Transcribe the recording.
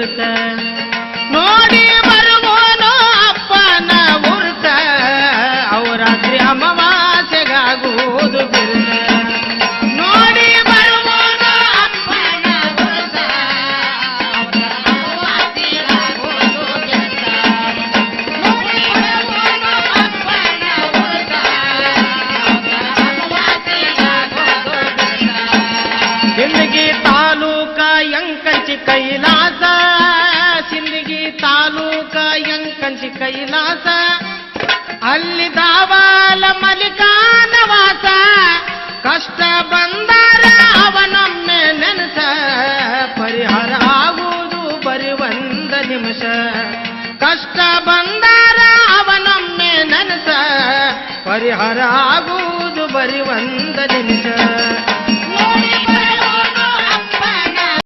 ಬಿರುತ ನೋಡಿ ಬರುವೋನು ಅಪ್ಪನ ಉರುತ ಅವರಾತ್ರಿ ಅಮಾವಾಸ್ಯೆಗಾಗುವುದು ಬಿರುತ ನೋಡಿ ಬರುವೋನು ಅಪ್ಪನ ಉರುತ ಸಿಂದಗಿ ತಾಲೂಕ ಯಂಕಂಚಿ ಕೈಲಾಸ ಸಿಂದಗಿ ತಾಲೂಕ ಯಂಕಂಚಿ ಕೈಲಾಸ ಅಲ್ಲಿ ದಾವಾಲ ಮಲಿಕಾನ ವಾಸ ಕಷ್ಟ ಬಂದಾರ ಅವನೊಮ್ಮೆ ನೆನಸ ಪರಿಹಾರ ಆಗುವುದು ಬರಿ ಒಂದ ನಿಮಿಷ ಕಷ್ಟ ಬಂದಾರ ಅವನೊಮ್ಮೆ ನೆನಸ ಪರಿಹಾರ ಆಗುವುದು ಬರಿ ಒಂದ ನಿಮಿಷ